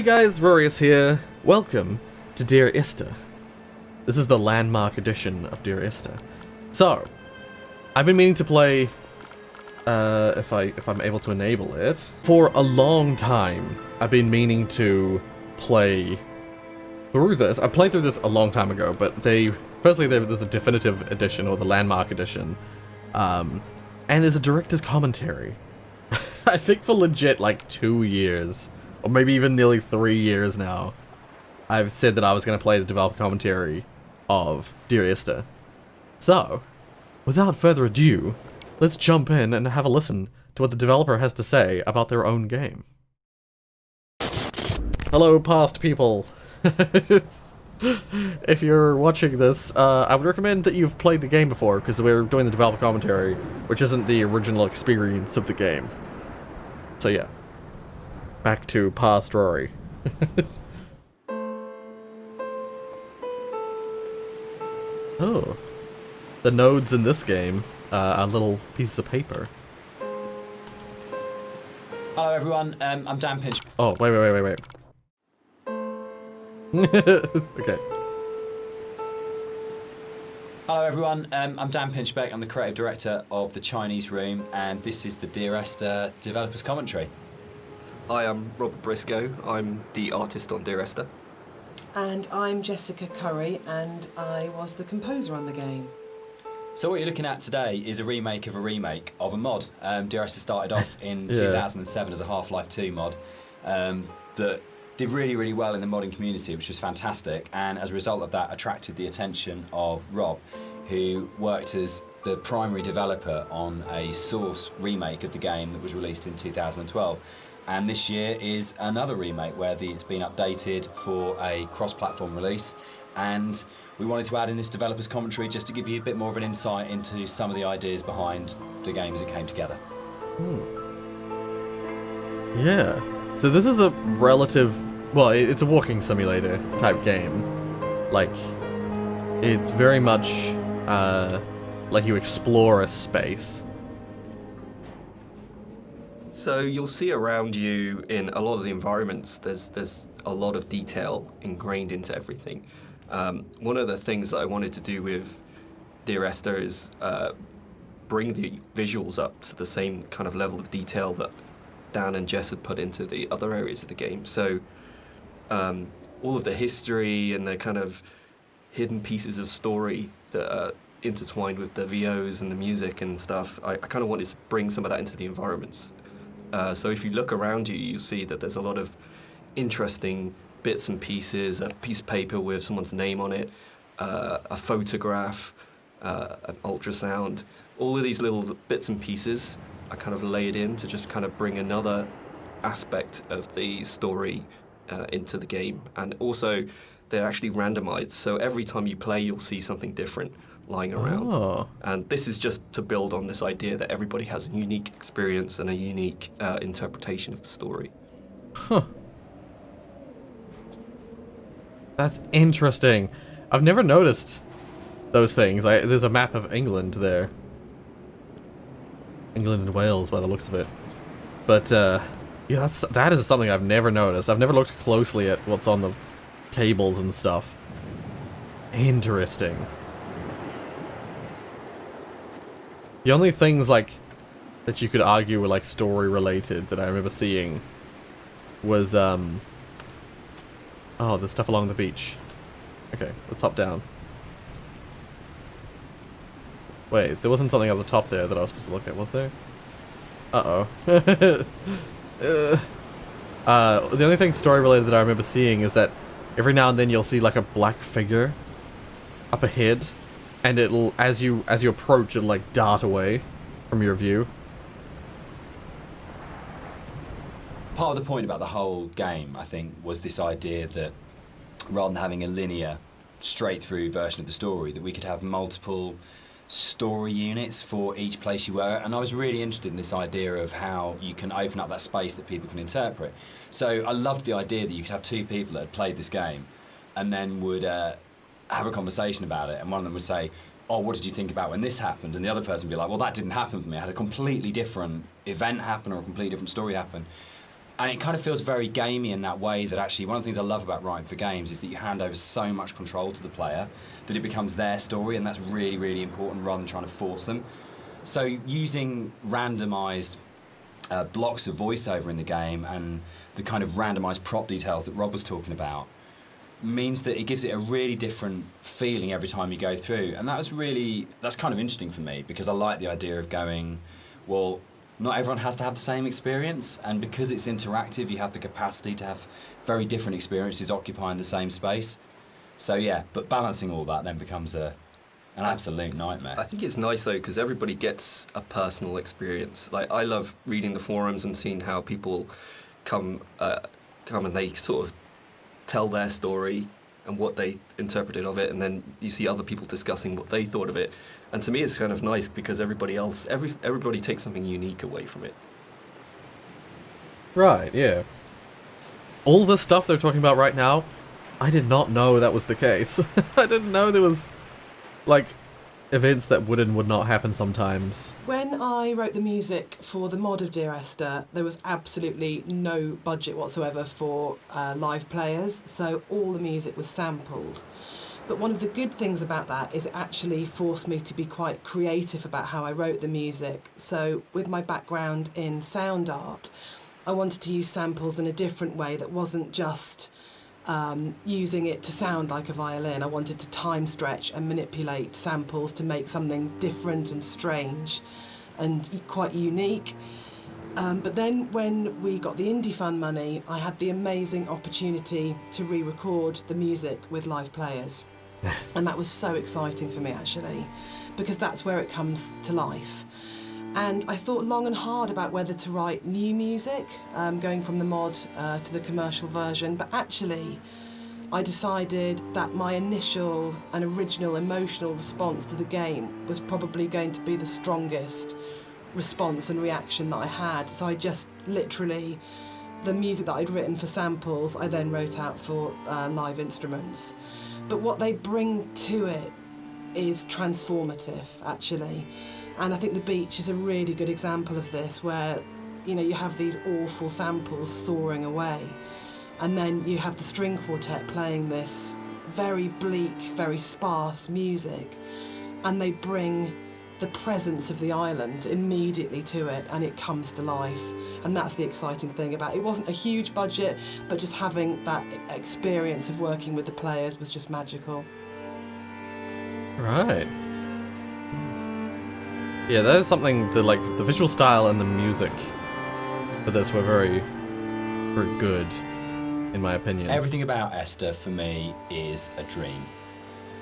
Hey guys, Rorius here. Welcome to Dear Esther. This is the landmark edition of Dear Esther. So, I've been meaning to play, if I'm able to enable it, for a long time. I've been meaning to play through this. I played through this a long time ago, but firstly there's a definitive edition, or the landmark edition, and there's a director's commentary. I think for legit like 2 years, or maybe even nearly 3 years now, I've said that I was going to play the developer commentary of Dear Esther. So, without further ado, let's jump in and have a listen to what the developer has to say about their own game. Hello, past people. If you're watching this, I would recommend that you've played the game before, because we're doing the developer commentary, which isn't the original experience of the game. So yeah, back to past Rory. Oh, the nodes in this game are little pieces of paper. Hello everyone, I'm Dan Pinch. Oh, wait. Okay. Hello everyone, I'm Dan Pinchbeck. I'm the creative director of the Chinese Room, and this is the Dear Esther developers commentary. Hi, I'm Robert Briscoe. I'm the artist on Dear Esther. And I'm Jessica Curry, and I was the composer on the game. So what you're looking at today is a remake of a mod. Dear Esther started off in 2007 as a Half-Life 2 mod that did really, really well in the modding community, which was fantastic, and as a result of that attracted the attention of Rob, who worked as the primary developer on a Source remake of the game that was released in 2012. And this year is another remake where it's been updated for a cross-platform release, and we wanted to add in this developer's commentary just to give you a bit more of an insight into some of the ideas behind the game as it came together. Yeah. So this is a it's a walking simulator type game. Like, it's very much like you explore a space. So you'll see around you in a lot of the environments, there's a lot of detail ingrained into everything. One of the things that I wanted to do with Dear Esther is bring the visuals up to the same kind of level of detail that Dan and Jess had put into the other areas of the game. So all of the history and the kind of hidden pieces of story that are intertwined with the VOs and the music and stuff, I kind of wanted to bring some of that into the environments. So if you look around you, you'll see that there's a lot of interesting bits and pieces, a piece of paper with someone's name on it, a photograph, an ultrasound. All of these little bits and pieces are kind of laid in to just kind of bring another aspect of the story into the game. And also, they're actually randomized, so every time you play, you'll see something different lying around. Oh. And this is just to build on this idea that everybody has a unique experience and a unique interpretation of the story. Huh. That's interesting. I've never noticed those things. There's a map of England there. England and Wales, by the looks of it. But, yeah, that is something I've never noticed. I've never looked closely at what's on the tables and stuff. Interesting. The only things, like, that you could argue were, like, story-related that I remember seeing was, oh, there's stuff along the beach. Okay, let's hop down. Wait, there wasn't something at the top there that I was supposed to look at, was there? Uh-oh. The only thing story-related that I remember seeing is that every now and then you'll see, like, a black figure up ahead, and it'll, as you approach, it'll, like, dart away from your view. Part of the point about the whole game, I think, was this idea that rather than having a linear, straight-through version of the story, that we could have multiple story units for each place you were, and I was really interested in this idea of how you can open up that space that people can interpret. So I loved the idea that you could have two people that had played this game and then would have a conversation about it, and one of them would say, oh, what did you think about when this happened? And the other person would be like, well, that didn't happen for me. I had a completely different event happen or a completely different story happen. And it kind of feels very gamey in that way, that actually one of the things I love about writing for games is that you hand over so much control to the player that it becomes their story, and that's really, really important rather than trying to force them. So using randomised blocks of voiceover in the game and the kind of randomised prop details that Rob was talking about means that it gives it a really different feeling every time you go through. And that's kind of interesting for me, because I like the idea of going, well, not everyone has to have the same experience, and because it's interactive, you have the capacity to have very different experiences occupying the same space. So yeah, but balancing all that then becomes an absolute nightmare. I think it's nice though, because everybody gets a personal experience. Like, I love reading the forums and seeing how people come and they sort of tell their story and what they interpreted of it, and then you see other people discussing what they thought of it. And to me, it's kind of nice because everybody takes something unique away from it. Right, yeah. All the stuff they're talking about right now, I did not know that was the case. I didn't know there was, like, events that would and would not happen sometimes. When I wrote the music for the mod of Dear Esther, there was absolutely no budget whatsoever for live players, so all the music was sampled. But one of the good things about that is it actually forced me to be quite creative about how I wrote the music. So with my background in sound art, I wanted to use samples in a different way that wasn't just using it to sound like a violin. I wanted to time stretch and manipulate samples to make something different and strange and quite unique. But then when we got the Indie Fund money, I had the amazing opportunity to re-record the music with live players. And that was so exciting for me, actually, because that's where it comes to life. And I thought long and hard about whether to write new music, going from the mod to the commercial version, but actually I decided that my initial and original emotional response to the game was probably going to be the strongest response and reaction that I had. So I just literally, the music that I'd written for samples, I then wrote out for live instruments. But what they bring to it is transformative, actually. And I think The Beach is a really good example of this, where, you know, you have these awful samples soaring away, and then you have the string quartet playing this very bleak, very sparse music, and they bring the presence of the island immediately to it, and it comes to life. And that's the exciting thing about it. It wasn't a huge budget, but just having that experience of working with the players was just magical. Right. Yeah, that is something that, like, the visual style and the music for this were very, very good, in my opinion. Everything about Esther, for me, is a dream.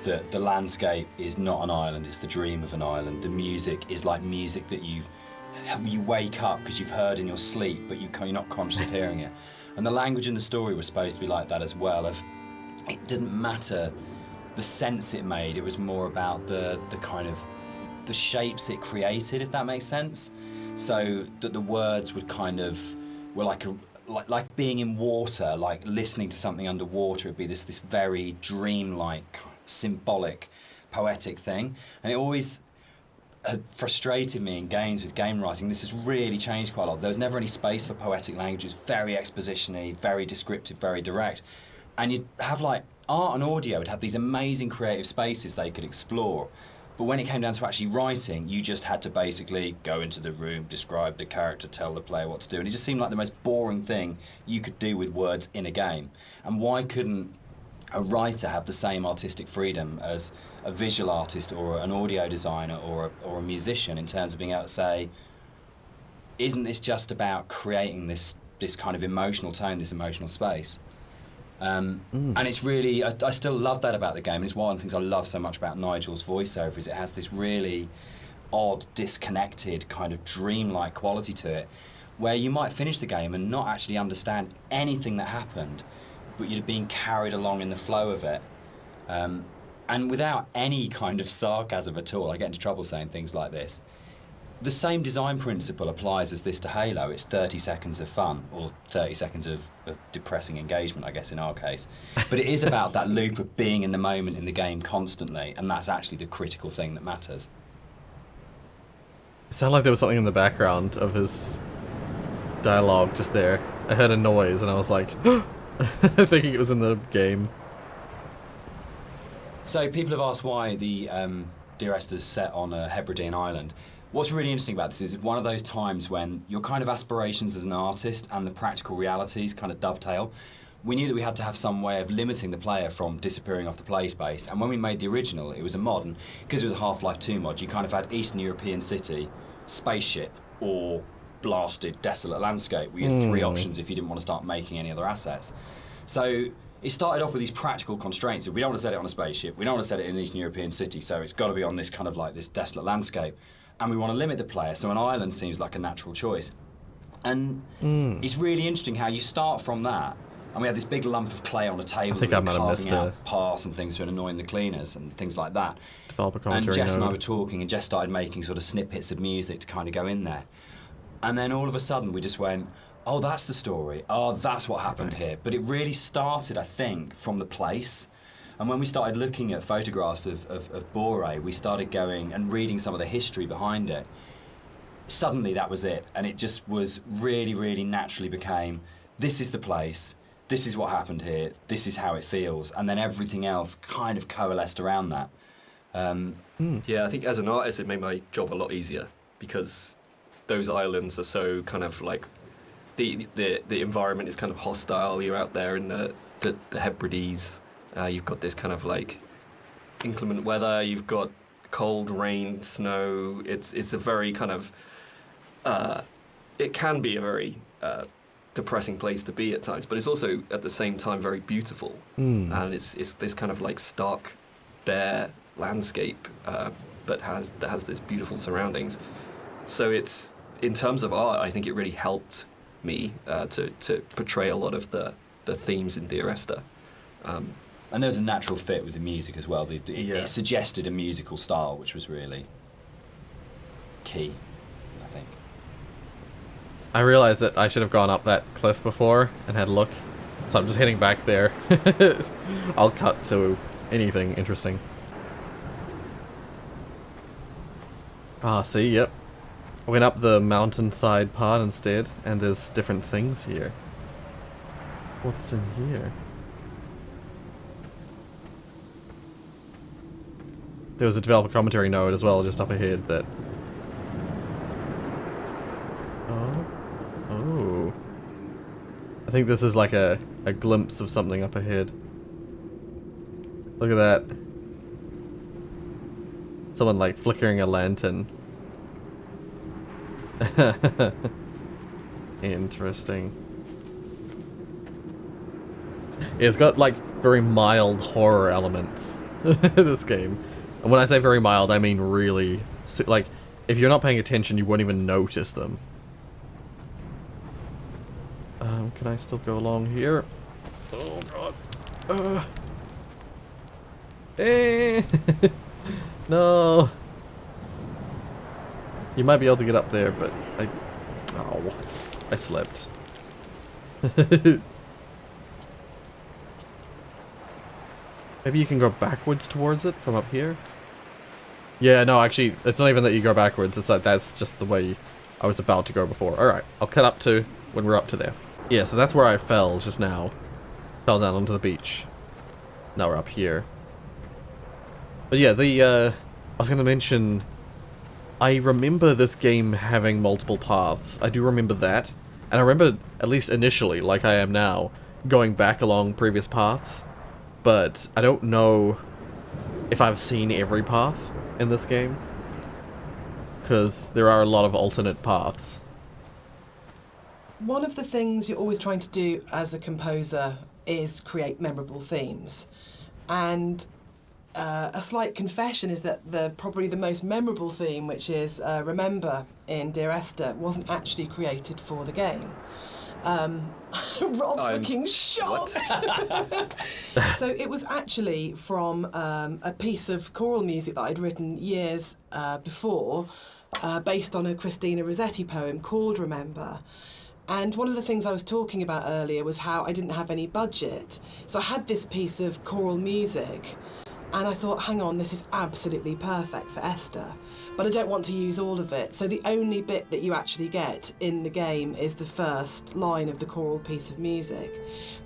The landscape is not an island, it's the dream of an island. The music is like music that you wake up because you've heard in your sleep, but you're not conscious of hearing it. And the language and the story was supposed to be like that as well. It didn't matter the sense it made, it was more about the kind of the shapes it created, if that makes sense. So that the words would kind of were like being in water, like listening to something underwater. It'd be this very dreamlike, symbolic, poetic thing. And it always had frustrated me in games with game writing. This has really changed quite a lot. There was never any space for poetic language. It was very exposition-y, very descriptive, very direct. And you'd have, like, art and audio would have these amazing creative spaces they could explore. But when it came down to actually writing, you just had to basically go into the room, describe the character, tell the player what to do. And it just seemed like the most boring thing you could do with words in a game. And why couldn't a writer have the same artistic freedom as a visual artist or an audio designer or a musician, in terms of being able to say, isn't this just about creating this kind of emotional tone, this emotional space? And it's really, I still love that about the game, and it's one of the things I love so much about Nigel's voiceover, is it has this really odd, disconnected, kind of dreamlike quality to it, where you might finish the game and not actually understand anything that happened, but you'd been carried along in the flow of it. And without any kind of sarcasm at all, I get into trouble saying things like this, the same design principle applies as this to Halo. It's 30 seconds of fun, or 30 seconds of depressing engagement, I guess, in our case. But it is about that loop of being in the moment in the game constantly, and that's actually the critical thing that matters. It sounded like there was something in the background of his dialogue just there. I heard a noise and I was like, thinking it was in the game. So people have asked why the Dear Esther's set on a Hebridean island. What's really interesting about this is it's one of those times when your kind of aspirations as an artist and the practical realities kind of dovetail. We knew that we had to have some way of limiting the player from disappearing off the play space, and when we made the original, it was a mod, and because it was a Half-Life 2 mod, you kind of had Eastern European city, spaceship, or blasted, desolate landscape. We had three options if you didn't want to start making any other assets. So it started off with these practical constraints. If we don't want to set it on a spaceship, we don't want to set it in an Eastern European city, so it's got to be on this kind of like this desolate landscape. And we want to limit the player, so an island seems like a natural choice. And it's really interesting how you start from that, and we had this big lump of clay on a table. I think I might have missed carving out parts and things to annoying the cleaners and things like that. Developer And commentary Jess and I node. were talking, and Jess started making sort of snippets of music to kind of go in there. And then all of a sudden we just went, oh, that's the story. Oh, that's what happened here. But it really started, I think, from the place. And when we started looking at photographs of Bore, we started going and reading some of the history behind it. Suddenly that was it. And it just was really, really naturally became, this is the place, this is what happened here, this is how it feels. And then everything else kind of coalesced around that. Yeah, I think as an artist, it made my job a lot easier because those islands are so kind of like the environment is kind of hostile. You're out there in the Hebrides. You've got this kind of like inclement weather. You've got cold, rain, snow. It's a very kind of it can be a very depressing place to be at times, but it's also at the same time very beautiful. And it's this kind of like stark, bare landscape, but that has this beautiful surroundings. So it's in terms of art, I think it really helped me to portray a lot of the themes in Dear Esther. And there was a natural fit with the music as well. It suggested a musical style, which was really key, I think. I realized that I should have gone up that cliff before and had a look, so I'm just heading back there. I'll cut to anything interesting. Ah, see, yep. I went up the mountainside part instead, and there's different things here. What's in here? There was a developer commentary node as well, just up ahead that... Oh. I think this is like a glimpse of something up ahead. Look at that. Someone like flickering a lantern. Interesting. Yeah, it's got like very mild horror elements. This game. And when I say very mild, I mean really... like, if you're not paying attention, you won't even notice them. Can I still go along here? Oh god. No. You might be able to get up there, but I slipped. Maybe you can go backwards towards it from up here? Yeah, no, actually, it's not even that you go backwards, it's like that's just the way I was about to go before. Alright, I'll cut up to when we're up to there. Yeah, so that's where I fell just now. Fell down onto the beach. Now we're up here. But yeah, I was gonna mention, I remember this game having multiple paths. I do remember that. And I remember, at least initially, like I am now, going back along previous paths. But I don't know if I've seen every path in this game. Because there are a lot of alternate paths. One of the things you're always trying to do as a composer is create memorable themes. And a slight confession is that probably the most memorable theme, which is Remember in Dear Esther, wasn't actually created for the game. Rob's looking shocked. So it was actually from a piece of choral music that I'd written years before, based on a Christina Rossetti poem called Remember. And one of the things I was talking about earlier was how I didn't have any budget. So I had this piece of choral music, And I thought, hang on, this is absolutely perfect for Esther, but I don't want to use all of it. So the only bit that you actually get in the game is the first line of the choral piece of music.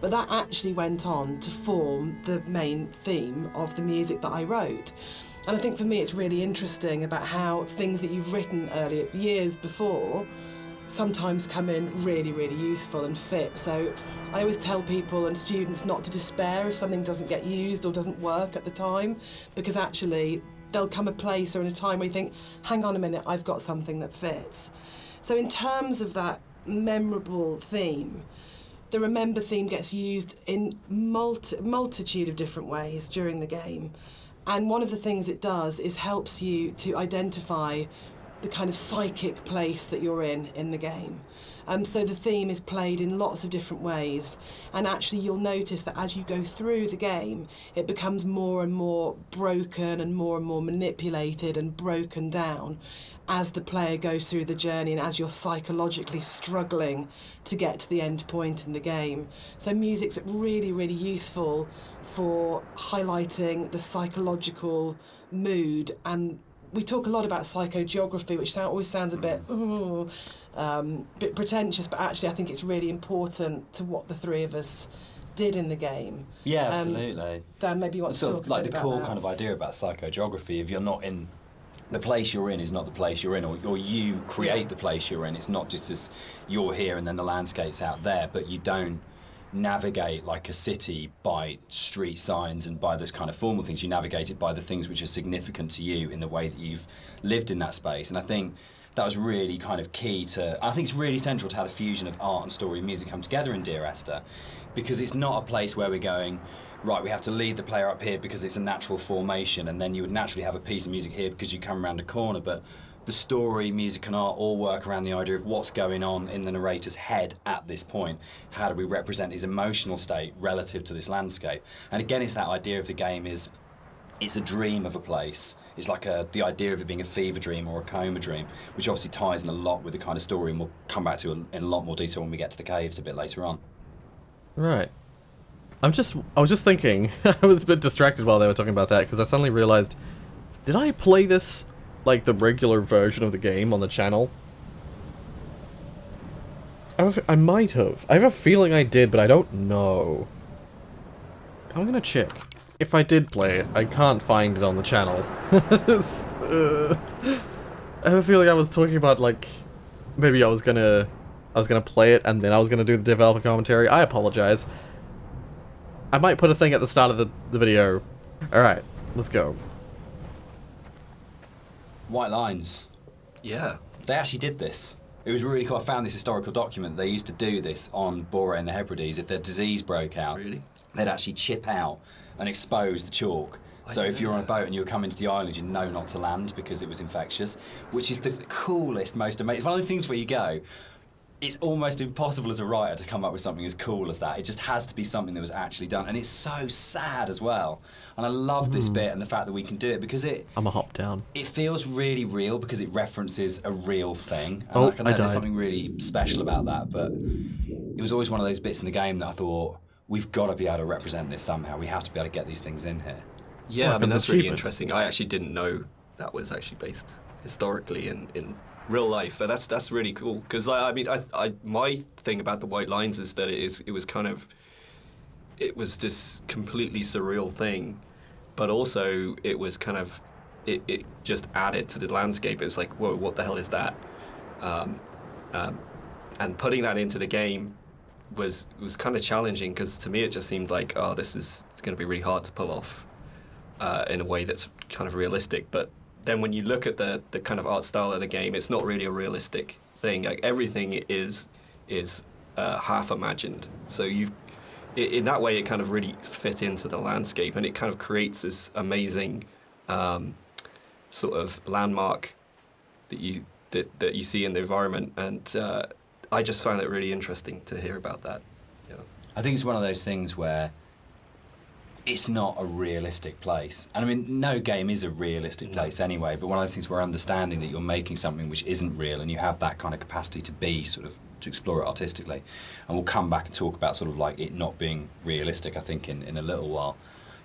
But that actually went on to form the main theme of the music that I wrote. And I think for me it's really interesting about how things that you've written earlier, years before, sometimes come in really, really useful and fit. So I always tell people and students not to despair if something doesn't get used or doesn't work at the time, because actually there'll come a place or in a time where you think, hang on a minute, I've got something that fits. So in terms of that memorable theme, the remember theme gets used in multitude of different ways during the game. And one of the things it does is helps you to identify the kind of psychic place that you're in the game. So the theme is played in lots of different ways, and actually you'll notice that as you go through the game, it becomes more and more broken and more manipulated and broken down as the player goes through the journey and as you're psychologically struggling to get to the end point in the game. So music's really, really useful for highlighting the psychological mood, and we talk a lot about psychogeography, which always sounds a bit pretentious, but actually I think it's really important to what the three of us did in the game. Yeah, absolutely. Dan, maybe you want to sort talk of like a bit the about core that. kind of idea about psychogeography. If you're not in the place you're in, is not the place you're in, or you create the place you're in. It's not just as you're here and then the landscape's out there, but you don't navigate like a city by street signs and by those kind of formal things. You navigate it by the things which are significant to you in the way that you've lived in that space. And I think that was really kind of key to, I think it's really central to how the fusion of art and story and music come together in Dear Esther, because it's not a place where we're going, right, we have to lead the player up here because it's a natural formation, and then you would naturally have a piece of music here because you come around a corner. But the story, music and art all work around the idea of what's going on in the narrator's head at this point. How do we represent his emotional state relative to this landscape? And again, it's that idea of the game is, it's a dream of a place. It's like the idea of it being a fever dream or a coma dream, which obviously ties in a lot with the kind of story, and we'll come back to in a lot more detail when we get to the caves a bit later on. Right. I was just thinking, I was a bit distracted while they were talking about that, because I suddenly realized, did I play this like the regular version of the game on the channel? I might have. I have a feeling I did, but I don't know. I'm gonna check. If I did play it, I can't find it on the channel. I have a feeling I was talking about, like, maybe I was gonna play it and then I was gonna do the developer commentary. I apologize. I might put a thing at the start of the video. Alright, let's go. White Lines. Yeah. They actually did this. It was really cool. I found this historical document. They used to do this on Bora and the Hebrides. If their disease broke out, Really? they'd actually chip out and expose the chalk. So if you're on a boat and you were coming to the island, you know not to land because it was infectious, which is the coolest, most amazing. It's one of those things where you go, it's almost impossible as a writer to come up with something as cool as that. It just has to be something that was actually done. And it's so sad as well. And I love this bit and the fact that we can do it because I'm a hop down. it feels really real because it references a real thing. And Oh, like, I know I there's died. something really special about that, but it was always one of those bits in the game that I thought, we've got to be able to represent this somehow. We have to be able to get these things in here. Yeah, Well, I mean, an that's really achievement. interesting. I actually didn't know that was actually based historically in real life, but that's really cool. Because I mean, my thing about the White Lines is that it was this completely surreal thing, but also it was kind of it just added to the landscape. It's like, whoa, what the hell is that? And putting that into the game was kind of challenging because to me it just seemed like, oh, it's going to be really hard to pull off in a way that's kind of realistic. But then when you look at the kind of art style of the game, it's not really a realistic thing. Like everything is half imagined. So in that way it kind of really fit into the landscape, and it kind of creates this amazing sort of landmark that you see in the environment. And I just found it really interesting to hear about that. Yeah. I think it's one of those things where it's not a realistic place. And I mean, no game is a realistic place anyway, but one of those things where understanding that you're making something which isn't real and you have that kind of capacity to be sort of, to explore it artistically. And we'll come back and talk about sort of like it not being realistic, I think, in a little while.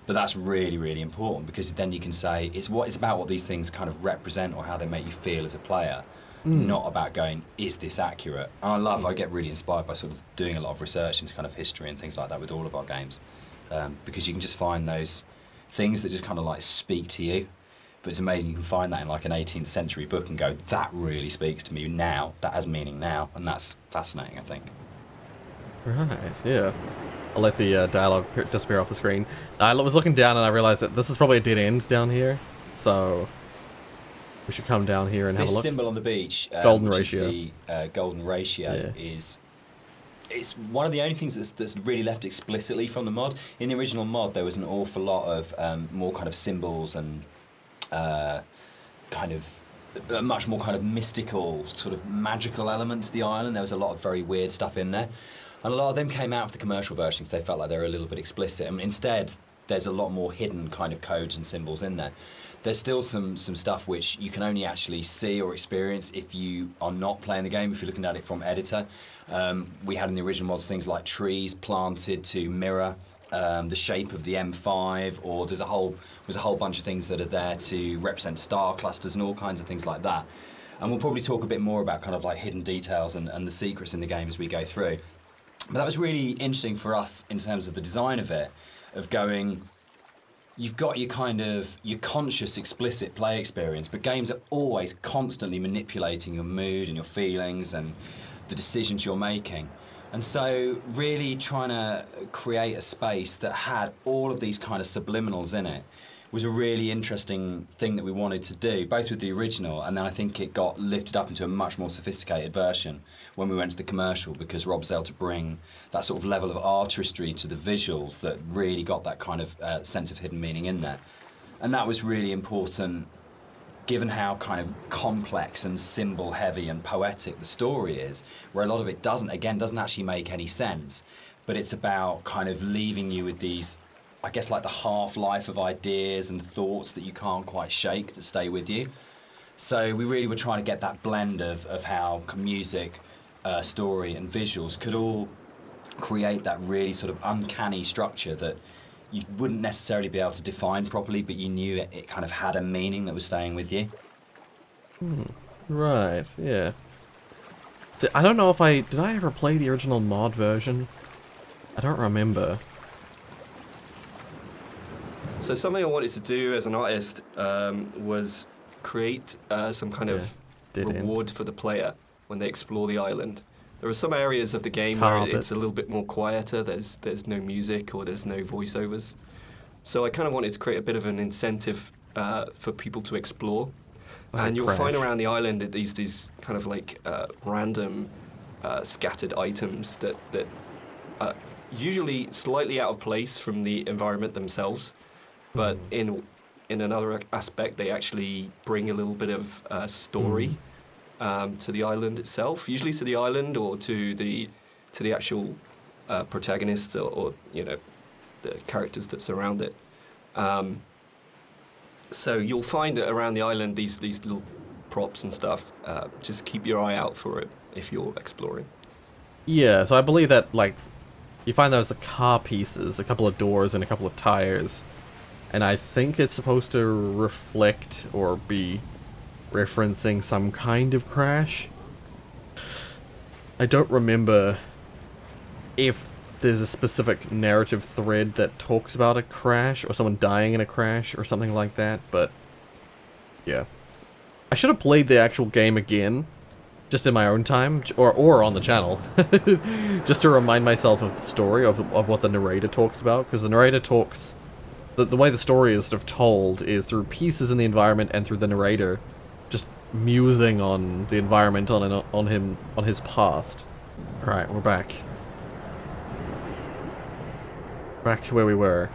But that's really, really important, because then you can say it's about what these things kind of represent or how they make you feel as a player, not about going, is this accurate? And I get really inspired by sort of doing a lot of research into kind of history and things like that with all of our games, because you can just find those things that just kind of like speak to you. But it's amazing you can find that in like an 18th century book and go, that really speaks to me now, that has meaning now, and that's fascinating, I think. Right, yeah. I'll let the dialogue disappear off the screen. I was looking down and I realized that this is probably a dead end down here, so we should come down here and have a look. This symbol on the beach, golden which ratio. is the golden ratio, is it's one of the only things that's really left explicitly from the mod. In the original mod, there was an awful lot of more kind of symbols and kind of a much more kind of mystical, sort of magical element to the island. There was a lot of very weird stuff in there. And a lot of them came out of the commercial version because they felt like they were a little bit explicit. And instead, there's a lot more hidden kind of codes and symbols in there. There's still some stuff which you can only actually see or experience if you are not playing the game, if you're looking at it from editor. We had in the original mods things like trees planted to mirror the shape of the M5, or there's a whole bunch of things that are there to represent star clusters and all kinds of things like that. And we'll probably talk a bit more about kind of like hidden details and the secrets in the game as we go through. But that was really interesting for us in terms of the design of it, of going, you've got your kind of, your conscious, explicit play experience, but games are always constantly manipulating your mood and your feelings and the decisions you're making. And so really trying to create a space that had all of these kind of subliminals in it was a really interesting thing that we wanted to do, both with the original, and then I think it got lifted up into a much more sophisticated version when we went to the commercial, because Rob was able to bring that sort of level of artistry to the visuals that really got that kind of sense of hidden meaning in there. And that was really important, given how kind of complex and symbol heavy and poetic the story is, where a lot of it doesn't actually make any sense, but it's about kind of leaving you with these, I guess, like the half-life of ideas and thoughts that you can't quite shake, that stay with you. So we really were trying to get that blend of how music, story and visuals could all create that really sort of uncanny structure that you wouldn't necessarily be able to define properly, but you knew it kind of had a meaning that was staying with you. Right, yeah. I don't know if did I ever play the original mod version? I don't remember. So something I wanted to do as an artist was create some kind of reward for the player when they explore the island. There are some areas of the game where it's a little bit more quieter, there's no music or there's no voiceovers. So I kind of wanted to create a bit of an incentive for people to explore. And you'll find around the island that these kind of like random scattered items that are usually slightly out of place from the environment themselves, but in another aspect they actually bring a little bit of story to the island itself, usually to the island or to the actual protagonists or you know, the characters that surround it. So you'll find that around the island these little props and stuff. Just keep your eye out for it if you're exploring. Yeah, so I believe that like you find those car pieces, a couple of doors and a couple of tires, and I think it's supposed to reflect or be referencing some kind of crash. I don't remember if there's a specific narrative thread that talks about a crash or someone dying in a crash or something like that, but yeah. I should have played the actual game again, just in my own time, or on the channel, just to remind myself of the story, of what the narrator talks about, because the narrator talks, the way the story is sort of told is through pieces in the environment and through the narrator just musing on the environment, on his past. Alright, we're back. Back to where we were.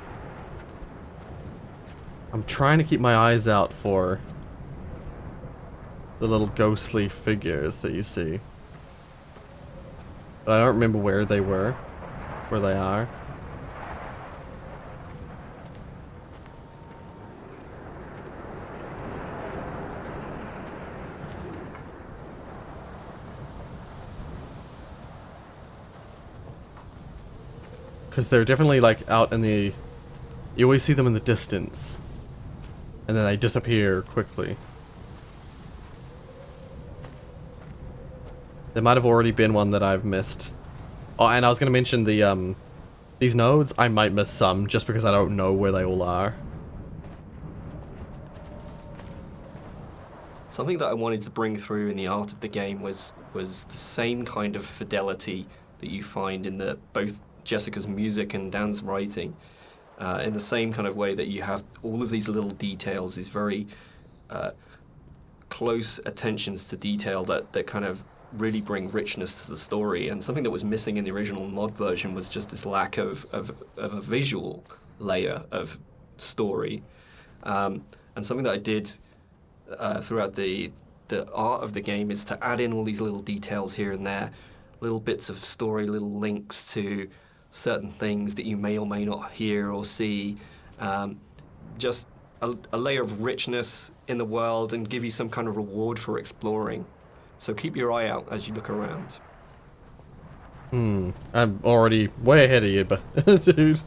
I'm trying to keep my eyes out for the little ghostly figures that you see. But I don't remember where they were, where they are. Because they're definitely like out in the You always see them in the distance, and then they disappear quickly. There might have already been one that I've missed. Oh, and I was going to mention the, these nodes, I might miss some, just because I don't know where they all are. Something that I wanted to bring through in the art of the game was the same kind of fidelity that you find in both Jessica's music and Dan's writing. In the same kind of way that you have all of these little details, these very close attentions to detail that kind of really bring richness to the story. And something that was missing in the original mod version was just this lack of a visual layer of story. And something that I did throughout the art of the game is to add in all these little details here and there, little bits of story, little links to certain things that you may or may not hear or see, just a layer of richness in the world and give you some kind of reward for exploring. So keep your eye out as you look around. I'm already way ahead of you, but dude,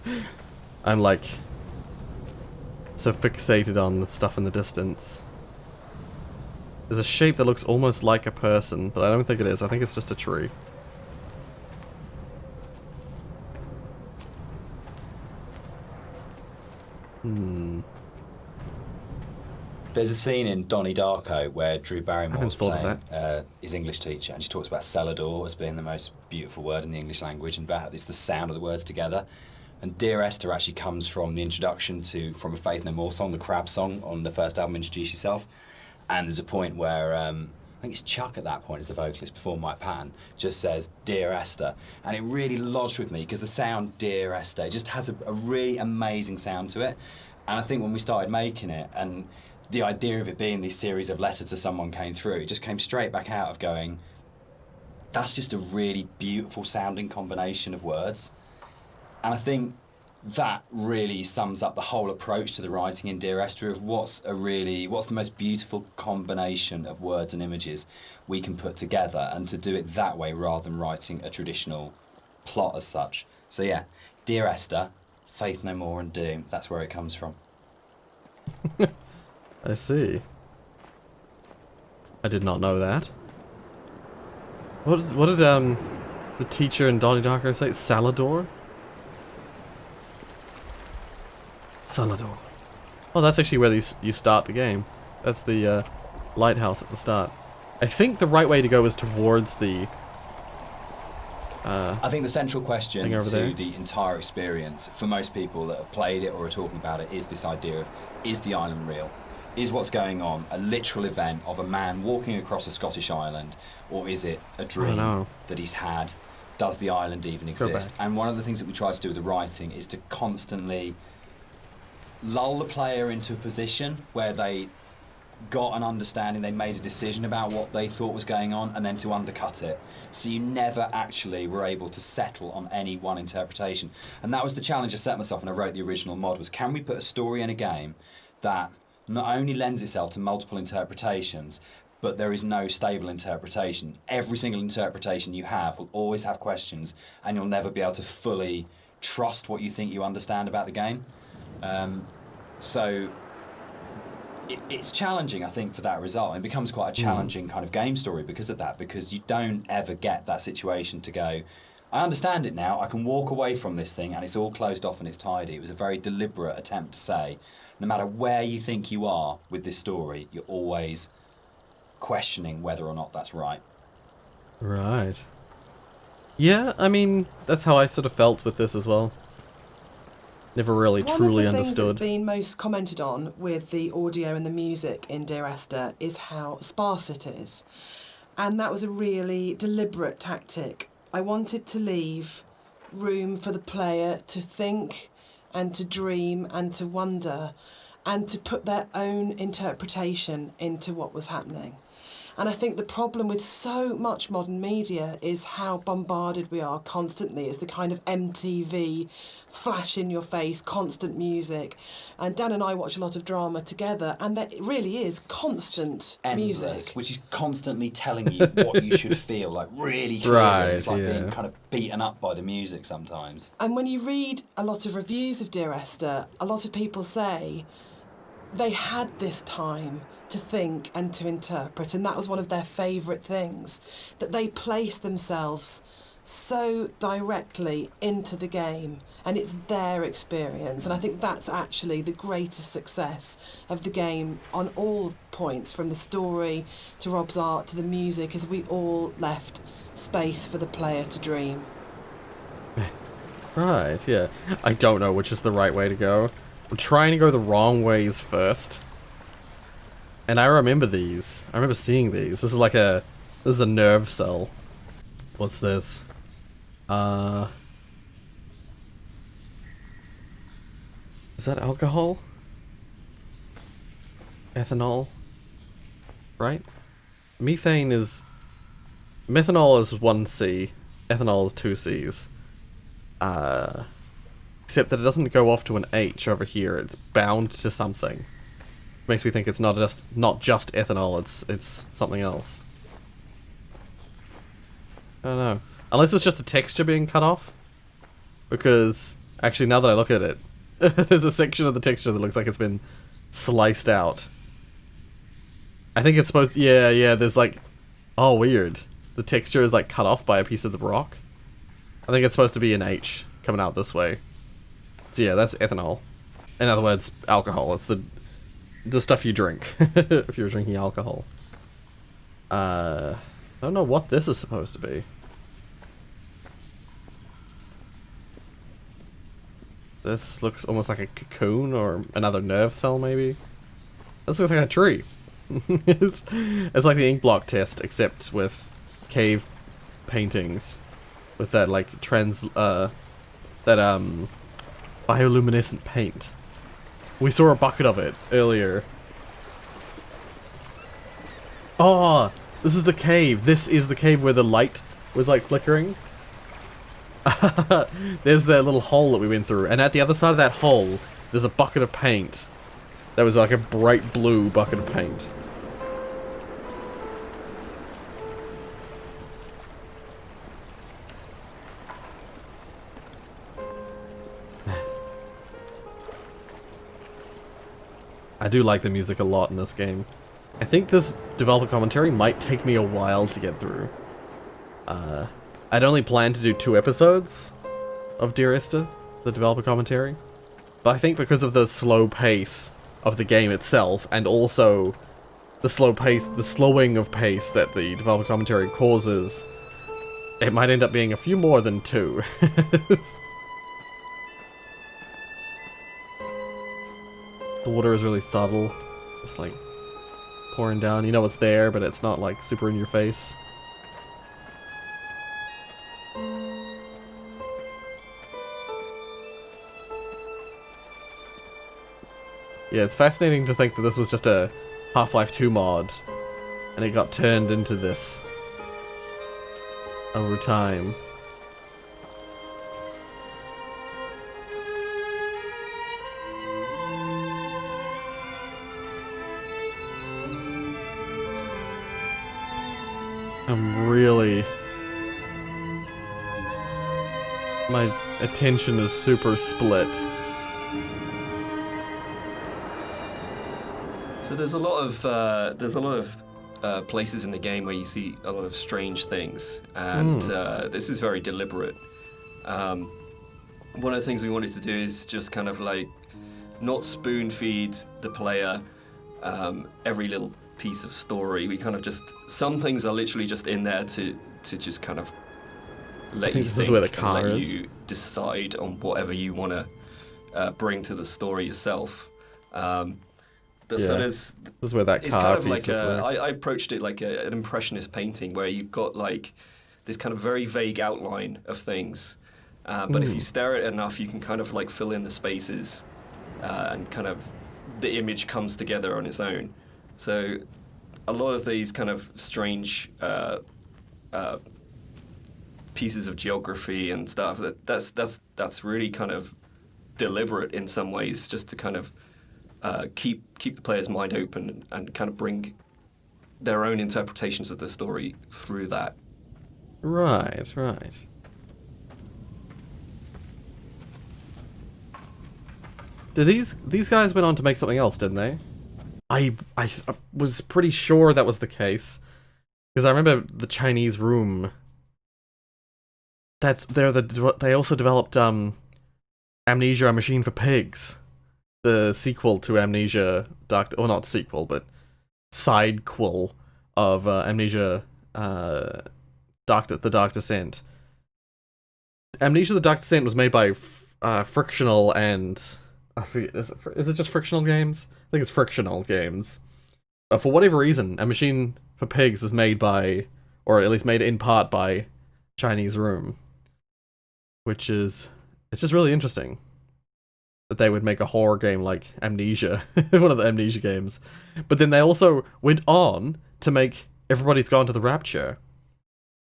I'm like so fixated on the stuff in the distance. There's a shape that looks almost like a person, but I don't think it is. I think it's just a tree. There's a scene in Donnie Darko where Drew Barrymore's thought of playing his English teacher, and she talks about Celador as being the most beautiful word in the English language, and about it's the sound of the words together. And Dear Esther actually comes from the introduction to From a Faith No More song, the Crab song on the first album, Introduce Yourself. And there's a point where, I think it's Chuck at that point as the vocalist before Mike Patton, just says, Dear Esther. And it really lodged with me because the sound Dear Esther just has a really amazing sound to it. And I think when we started making it, and the idea of it being this series of letters to someone came through, it just came straight back out of going, that's just a really beautiful sounding combination of words. And I think that really sums up the whole approach to the writing in Dear Esther of what's the most beautiful combination of words and images we can put together, and to do it that way rather than writing a traditional plot as such. So yeah, Dear Esther, Faith No More and Doom, that's where it comes from. I see. I did not know that. What did the teacher in Donnie Darko say? Salador? Salador. Oh, that's actually where you start the game. That's the lighthouse at the start. I think the right way to go is towards the I think the central question to there. the entire experience, for most people that have played it or are talking about it, is this idea of, is the island real? Is what's going on a literal event of a man walking across a Scottish island, or is it a dream that he's had? Does the island even exist? And one of the things that we try to do with the writing is to constantly lull the player into a position where they got an understanding, they made a decision about what they thought was going on, and then to undercut it. So you never actually were able to settle on any one interpretation. And that was the challenge I set myself when I wrote the original mod, was can we put a story in a game that not only lends itself to multiple interpretations, but there is no stable interpretation. Every single interpretation you have will always have questions, and you'll never be able to fully trust what you think you understand about the game. So it's challenging, I think, for that result. And it becomes quite a challenging kind of game story because of that, because you don't ever get that situation to go, I understand it now, I can walk away from this thing and it's all closed off and it's tidy. It was a very deliberate attempt to say, no matter where you think you are with this story, you're always questioning whether or not that's right. Right. Yeah, I mean, that's how I sort of felt with this as well. Never really truly understood. One of the things that's been most commented on with the audio and the music in Dear Esther is how sparse it is. And that was a really deliberate tactic. I wanted to leave room for the player to think and to dream and to wonder and to put their own interpretation into what was happening. And I think the problem with so much modern media is how bombarded we are constantly. It's the kind of MTV, flash in your face, constant music. And Dan and I watch a lot of drama together, and that really is constant Endless, music. which is constantly telling you what you should feel, like really clearly. Right, It's like yeah. being kind of beaten up by the music sometimes. And when you read a lot of reviews of Dear Esther, a lot of people say they had this time to think and to interpret, and that was one of their favourite things, that they placed themselves so directly into the game, and it's their experience. And I think that's actually the greatest success of the game on all points, from the story to Rob's art to the music, is we all left space for the player to dream. Right, yeah. I don't know which is the right way to go. I'm trying to go the wrong ways first. And I remember these. I remember seeing these. This is a nerve cell. What's this? Is that alcohol? Ethanol? Right? Methanol is 1C. Ethanol is 2 C's. Except that it doesn't go off to an H over here. It's bound to something. Makes me think it's not just ethanol. It's something else. I don't know. Unless it's just a texture being cut off. Because actually, now that I look at it, there's a section of the texture that looks like it's been sliced out. I think it's supposed to, yeah, there's like, oh, weird. The texture is like cut off by a piece of the rock. I think it's supposed to be an H coming out this way. So yeah, that's ethanol. In other words, alcohol. It's the stuff you drink if you're drinking alcohol. I don't know what this is supposed to be. This looks almost like a cocoon or another nerve cell, maybe. This looks like a tree. it's like the ink block test, except with cave paintings, with that like bioluminescent paint. We saw a bucket of it earlier. Oh, this is the cave. This is the cave where the light was like flickering. There's that little hole that we went through, and at the other side of that hole, there's a bucket of paint. That was like a bright blue bucket of paint. I do like the music a lot in this game. I think this developer commentary might take me a while to get through. I'd only planned to do 2 episodes of Dear Esther, the developer commentary. But I think because of the slow pace of the game itself, and also the slowing of pace that the developer commentary causes, it might end up being a few more than 2. The water is really subtle. It's like pouring down. You know it's there, but it's not like super in your face. Yeah, it's fascinating to think that this was just a Half-Life 2 mod, and it got turned into this over time. My attention is super split. So there's a lot of places in the game where you see a lot of strange things, and this is very deliberate. One of the things we wanted to do is just kind of like not spoon feed the player every little piece of story. We kind of just, some things are literally just in there to just kind of let you think, this is where the car let is. you decide on whatever you want to bring to the story yourself. So this is where that it's car kind of piece like is. I approached it like an impressionist painting where you've got like this kind of very vague outline of things, but if you stare at it enough, you can kind of like fill in the spaces, and kind of the image comes together on its own. So a lot of these kind of strange pieces of geography and stuff, that's really kind of deliberate in some ways, just to kind of keep the player's mind open and kind of bring their own interpretations of the story through that. Right. Did these guys went on to make something else, didn't they? I was pretty sure that was the case, because I remember the Chinese Room. They also developed Amnesia: A Machine for Pigs, the sequel to Amnesia not sequel, but sidequel of Amnesia The Dark Descent. Amnesia: The Dark Descent was made by Frictional and I forget, is it just Frictional Games? I think it's Frictional Games. For whatever reason, A Machine for Pigs is made by, or at least made in part by, Chinese Room. Which is, it's just really interesting that they would make a horror game like Amnesia, one of the Amnesia games. But then they also went on to make Everybody's Gone to the Rapture,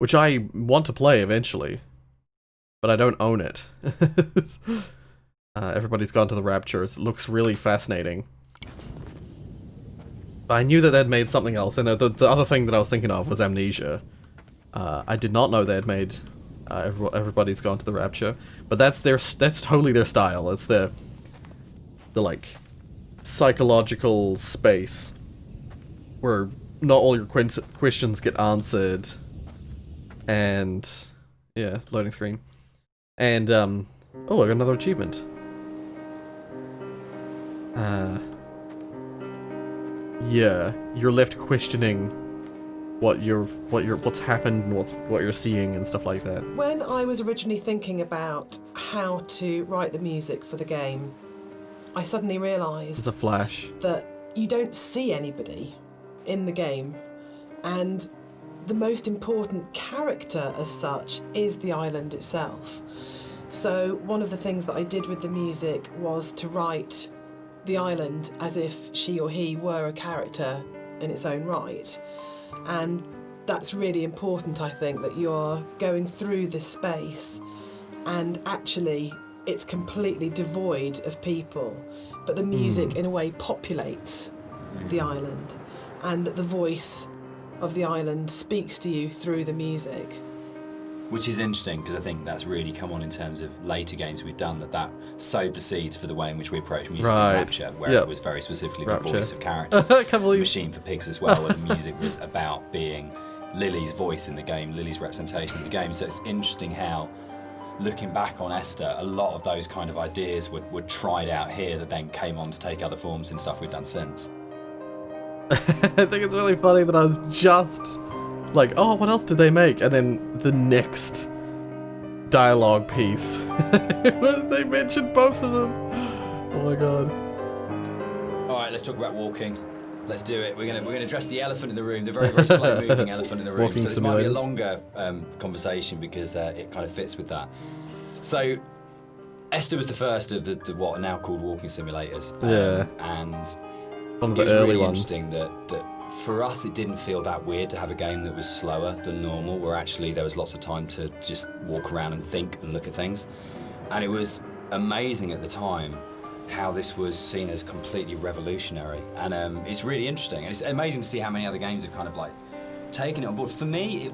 which I want to play eventually, but I don't own it. Everybody's Gone to the Rapture. It looks really fascinating. I knew that they'd made something else, and the other thing that I was thinking of was Amnesia. I did not know they had made Everybody's Gone to the Rapture, but that's totally their style. It's the like psychological space where not all your questions get answered, and yeah, loading screen, and oh, I got another achievement. Yeah, you're left questioning what's happened and what you're seeing and stuff like that. When I was originally thinking about how to write the music for the game, I suddenly realised It's a flash. that you don't see anybody in the game, and the most important character as such is the island itself. So one of the things that I did with the music was to write the island as if she or he were a character in its own right. And that's really important, I think, that you're going through this space and actually it's completely devoid of people, but the music in a way populates the island, and the voice of the island speaks to you through the music. Which is interesting, because I think that's really come on in terms of later games we've done, that sowed the seeds for the way in which we approach music in Rapture, where it was very specifically Rapture. The voice of characters. I can't believe... Machine for Pigs as well, where the music was about being Lily's voice in the game, Lily's representation in the game. So it's interesting how, looking back on Esther, a lot of those kind of ideas were tried out here that then came on to take other forms in stuff we've done since. I think it's really funny that I was just like, oh, what else did they make? And then the next dialogue piece, they mentioned both of them. Oh my god. All right, let's talk about walking. Let's do it. We're gonna address the elephant in the room, the very, very slow moving elephant in the room. Walking so this might be a simulators. longer conversation because it kind of fits with that. So Esther was the first of the what are now called walking simulators. And one of it the was early really ones. interesting that for us it didn't feel that weird to have a game that was slower than normal, where actually there was lots of time to just walk around and think and look at things. And it was amazing at the time how this was seen as completely revolutionary, and it's really interesting, and it's amazing to see how many other games have kind of like taken it on board. For me,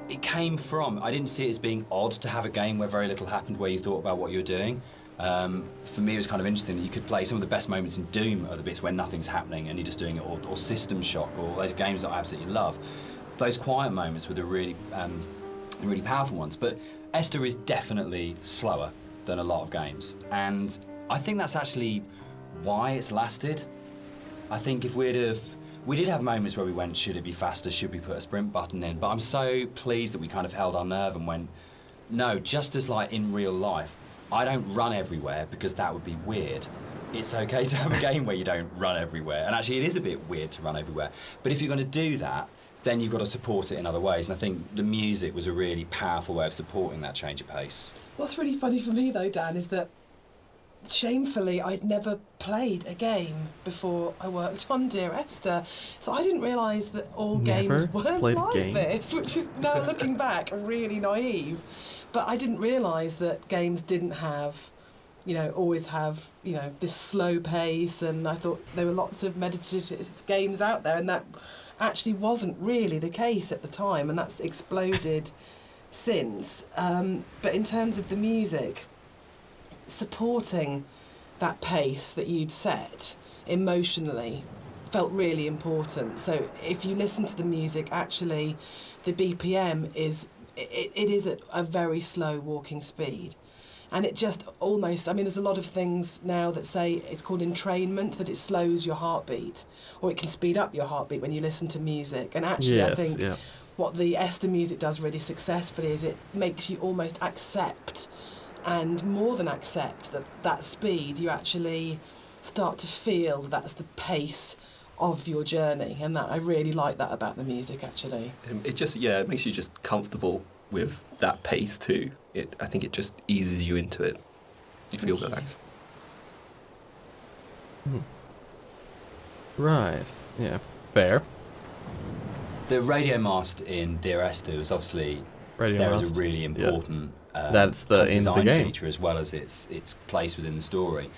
it came from, I didn't see it as being odd to have a game where very little happened, where you thought about what you were doing. For me, it was kind of interesting that you could play some of the best moments in Doom are the bits where nothing's happening and you're just doing it, or System Shock, or those games that I absolutely love. Those quiet moments were the really powerful ones. But Esther is definitely slower than a lot of games, and I think that's actually why it's lasted. I think if we did have moments where we went, should it be faster, should we put a sprint button in, but I'm so pleased that we kind of held our nerve and went, no, just as like in real life, I don't run everywhere because that would be weird. It's okay to have a game where you don't run everywhere, and actually it is a bit weird to run everywhere, but if you're going to do that, then you've got to support it in other ways, and I think the music was a really powerful way of supporting that change of pace. What's really funny for me though, Dan, is that shamefully, I'd never played a game before I worked on Dear Esther, so I didn't realise that all games weren't played a like game? this, which is now looking back really naive. But I didn't realise that games didn't have, always have, this slow pace, and I thought there were lots of meditative games out there, and that actually wasn't really the case at the time, and that's exploded since. But in terms of the music, supporting that pace that you'd set emotionally felt really important. So if you listen to the music, actually the BPM is at a very slow walking speed, and it just almost, there's a lot of things now that say it's called entrainment, that it slows your heartbeat, or it can speed up your heartbeat when you listen to music. And actually, Yes, I think yeah. what the Esther music does really successfully is it makes you almost accept, and more than accept, that speed. You actually start to feel that's the pace of your journey, and that I really like that about the music, actually. It makes you just comfortable with that pace too. I think it just eases you into it. You feel relaxed. Right. Yeah. Fair. The radio mast in Dear Esther is obviously Radio there mast. is a really important That's the end of the design game. feature, as well as its place within the story.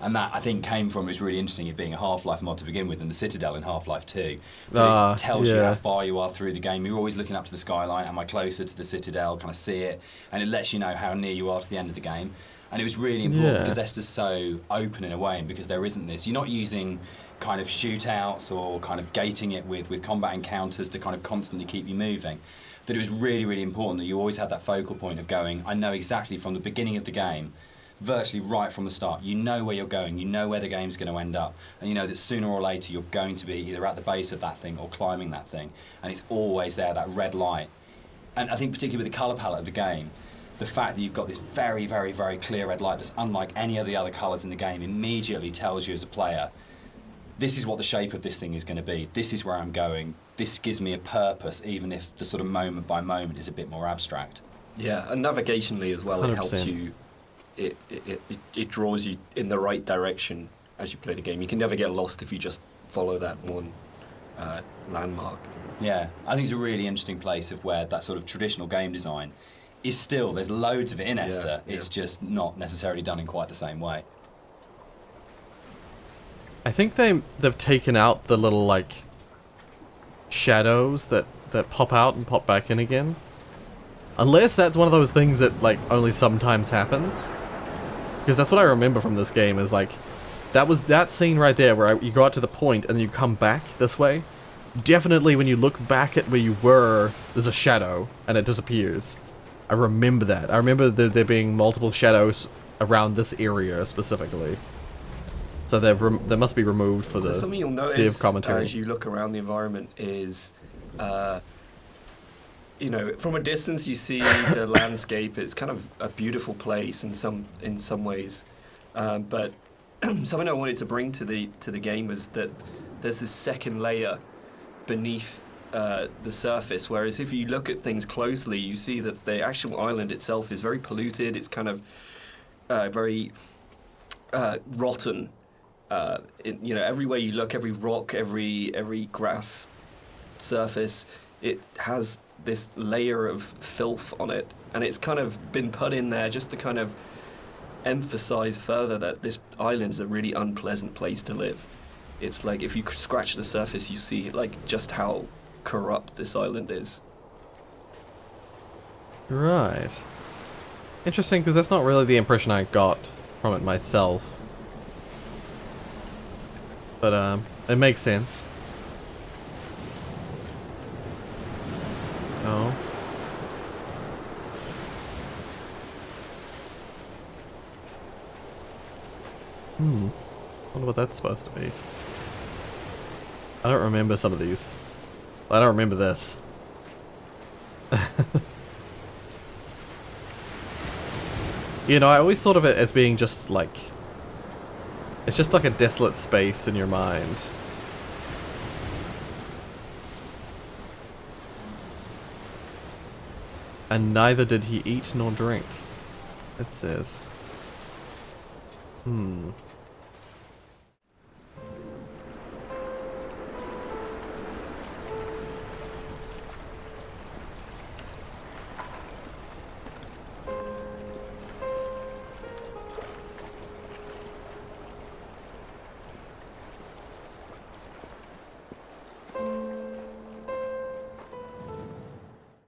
And that, I think, came from, it was really interesting, it being a Half-Life mod to begin with, and the Citadel in Half-Life 2. But it tells you how far you are through the game. You're always looking up to the skyline. Am I closer to the Citadel? Can I see it? And it lets you know how near you are to the end of the game. And it was really important because Esther's so open in a way, and because there isn't this. You're not using kind of shootouts or kind of gating it with combat encounters to kind of constantly keep you moving. That it was really, really important that you always had that focal point of going, I know exactly from the beginning of the game, virtually right from the start, you know where you're going, you know where the game's going to end up, and you know that sooner or later you're going to be either at the base of that thing or climbing that thing, and it's always there, that red light. And I think particularly with the colour palette of the game, the fact that you've got this very, very, very clear red light that's unlike any of the other colours in the game immediately tells you as a player, this is what the shape of this thing is going to be, this is where I'm going, this gives me a purpose, even if the sort of moment by moment is a bit more abstract. Yeah, and navigationally as well, 100%. it helps you. It draws you in the right direction as you play the game. You can never get lost if you just follow that one landmark. Yeah, I think it's a really interesting place of where that sort of traditional game design is still, there's loads of it in Esther, it's just not necessarily done in quite the same way. I think they've taken out the little like shadows that pop out and pop back in again. Unless that's one of those things that like only sometimes happens. Because that's what I remember from this game is like that scene right there where you go out to the point and then you come back this way. Definitely when you look back at where you were, there's a shadow and it disappears. I remember that. I remember there being multiple shadows around this area specifically. So they must be removed for the something you'll notice div commentary. as you look around the environment is, from a distance you see the landscape. It's kind of a beautiful place in some ways, but something I wanted to bring to the game was that there's this second layer beneath the surface. Whereas if you look at things closely, you see that the actual island itself is very polluted. It's kind of very rotten. Everywhere you look, every rock, every grass surface, it has this layer of filth on it, and it's kind of been put in there just to kind of emphasize further that this island is a really unpleasant place to live. It's like if you scratch the surface, you see like just how corrupt this island is. Right. Interesting, because that's not really the impression I got from it myself. But it makes sense. Oh. Wonder what that's supposed to be. I don't remember some of these. I don't remember this. I always thought of it as being just like... It's just like a desolate space in your mind. And neither did he eat nor drink, it says. Hmm.